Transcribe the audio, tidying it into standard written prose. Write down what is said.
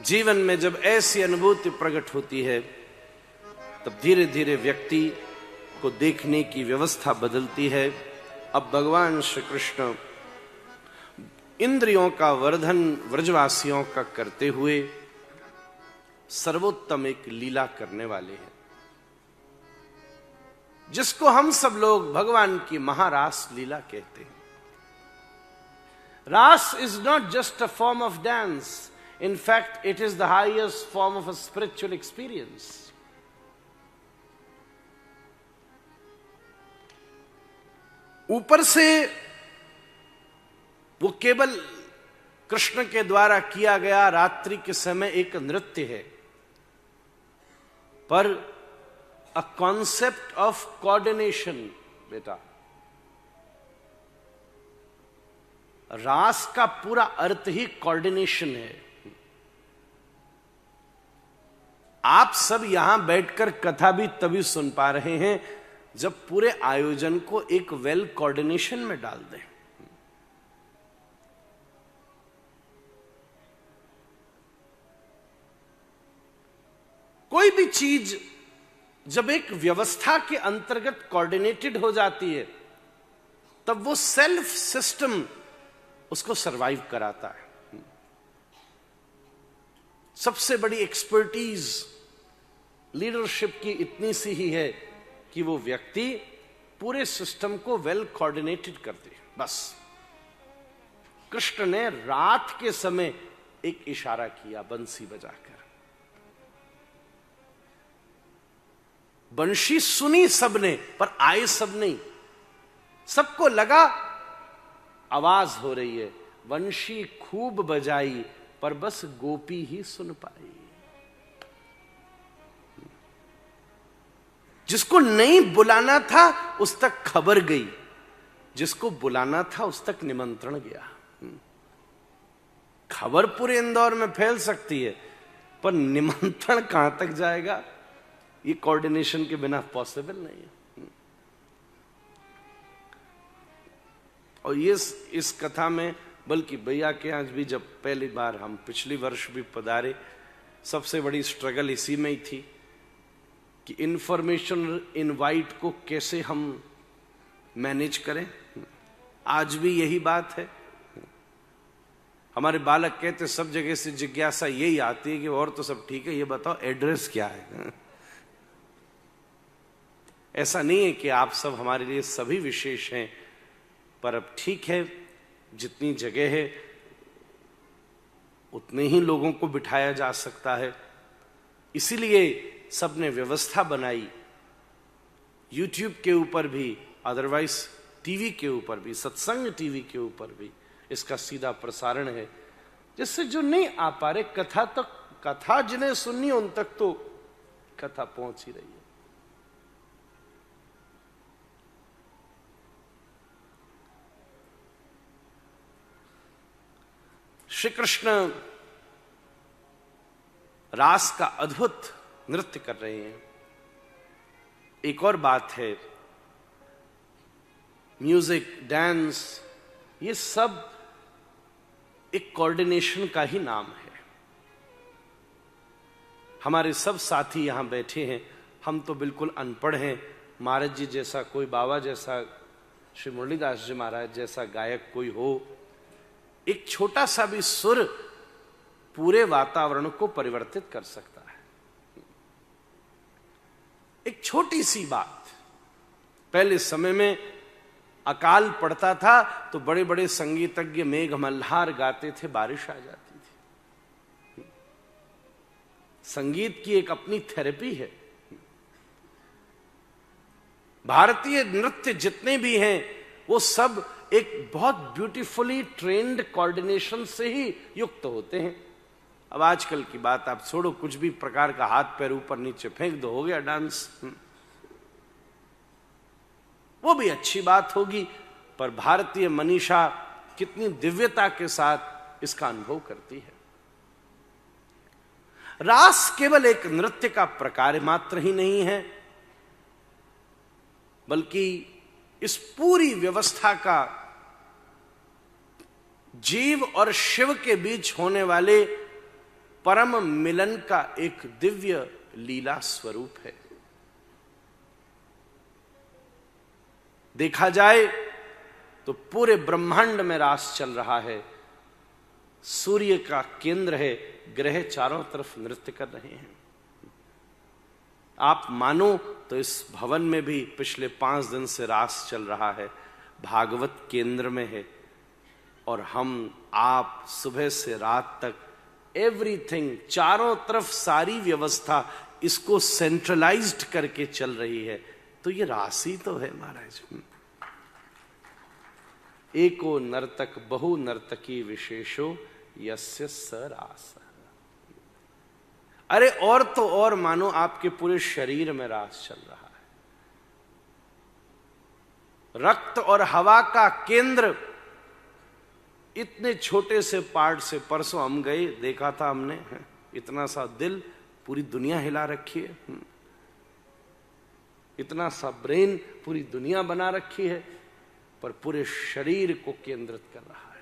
जीवन में जब ऐसी अनुभूति प्रकट होती है तब धीरे धीरे व्यक्ति को देखने की व्यवस्था बदलती है। अब भगवान श्री कृष्ण इंद्रियों का वर्धन व्रजवासियों का करते हुए सर्वोत्तम एक लीला करने वाले हैं, जिसको हम सब लोग भगवान की महारास लीला कहते हैं। रास is not just a form of dance, in fact it is the highest form of a spiritual experience. ऊपर से वो केवल कृष्ण के द्वारा किया गया रात्रि के समय एक नृत्य है, पर अ कॉन्सेप्ट ऑफ कोऑर्डिनेशन। बेटा, रास का पूरा अर्थ ही कोऑर्डिनेशन है। आप सब यहां बैठकर कथा भी तभी सुन पा रहे हैं जब पूरे आयोजन को एक वेल कोऑर्डिनेशन में डाल दें। कोई भी चीज जब एक व्यवस्था के अंतर्गत कोऑर्डिनेटेड हो जाती है तब वो सेल्फ सिस्टम उसको सरवाइव कराता है। सबसे बड़ी एक्सपर्टीज लीडरशिप की इतनी सी ही है कि वो व्यक्ति पूरे सिस्टम को वेल कोऑर्डिनेटेड करते हैं। बस कृष्ण ने रात के समय एक इशारा किया बंसी बजाकर। बंशी सुनी सबने पर आए सब नहीं। सबको लगा आवाज हो रही है, बंशी खूब बजाई पर बस गोपी ही सुन पाई। जिसको नहीं बुलाना था उस तक खबर गई, जिसको बुलाना था उस तक निमंत्रण गया। खबर पूरे इंदौर में फैल सकती है पर निमंत्रण कहां तक जाएगा, ये कोऑर्डिनेशन के बिना पॉसिबल नहीं है। और ये इस कथा में, बल्कि भैया के आज भी जब पहली बार हम पिछली वर्ष भी पधारे, सबसे बड़ी स्ट्रगल इसी में ही थी कि इंफॉर्मेशन इनवाइट को कैसे हम मैनेज करें। आज भी यही बात है। हमारे बालक कहते सब जगह से जिज्ञासा यही आती है कि और तो सब ठीक है, ये बताओ एड्रेस क्या है। ऐसा नहीं है कि आप सब हमारे लिए सभी विशेष हैं, पर अब ठीक है, जितनी जगह है उतने ही लोगों को बिठाया जा सकता है। इसीलिए सबने व्यवस्था बनाई, YouTube के ऊपर भी, अदरवाइज टीवी के ऊपर भी, सत्संग टीवी के ऊपर भी इसका सीधा प्रसारण है, जिससे जो नहीं आ पा रहे कथा तक, कथा जिन्हें सुननी उन तक तो कथा पहुंच ही रही है। श्री कृष्ण रास का अद्भुत नृत्य कर रहे हैं। एक और बात है, म्यूजिक, डांस, ये सब एक कोऑर्डिनेशन का ही नाम है। हमारे सब साथी यहां बैठे हैं, हम तो बिल्कुल अनपढ़ हैं। महाराज जी जैसा कोई, बाबा जैसा, श्री मुरलीदास जी महाराज जैसा गायक कोई हो, एक छोटा सा भी सुर पूरे वातावरण को परिवर्तित कर सकता है। एक छोटी सी बात, पहले समय में अकाल पड़ता था तो बड़े बड़े संगीतज्ञ मेघ मल्हार गाते थे, बारिश आ जाती थी। संगीत की एक अपनी थेरेपी है। भारतीय नृत्य जितने भी हैं वो सब एक बहुत ब्यूटीफुली ट्रेन्ड कोऑर्डिनेशन से ही युक्त होते हैं। अब आजकल की बात आप छोड़ो, कुछ भी प्रकार का हाथ पैर ऊपर नीचे फेंक दो, हो गया डांस। वो भी अच्छी बात होगी, पर भारतीय मनीषा कितनी दिव्यता के साथ इसका अनुभव करती है। रास केवल एक नृत्य का प्रकार मात्र ही नहीं है, बल्कि इस पूरी व्यवस्था का जीव और शिव के बीच होने वाले परम मिलन का एक दिव्य लीला स्वरूप है। देखा जाए तो पूरे ब्रह्मांड में रास चल रहा है, सूर्य का केंद्र है, ग्रह चारों तरफ नृत्य कर रहे हैं। आप मानो तो इस भवन में भी पिछले 5 दिन से रास चल रहा है, भागवत केंद्र में है, और हम आप सुबह से रात तक एवरीथिंग, चारों तरफ सारी व्यवस्था इसको सेंट्रलाइज्ड करके चल रही है। तो ये राशि तो है महाराज। एको नर्तक बहु नर्तकी विशेषो यस्य स रास। अरे और तो और मानो आपके पूरे शरीर में रास चल रहा है। रक्त और हवा का केंद्र इतने छोटे से पार्ट से, परसों हम गए, देखा था हमने, इतना सा दिल पूरी दुनिया हिला रखी है, इतना सा ब्रेन पूरी दुनिया बना रखी है, पर पूरे शरीर को केंद्रित कर रहा है।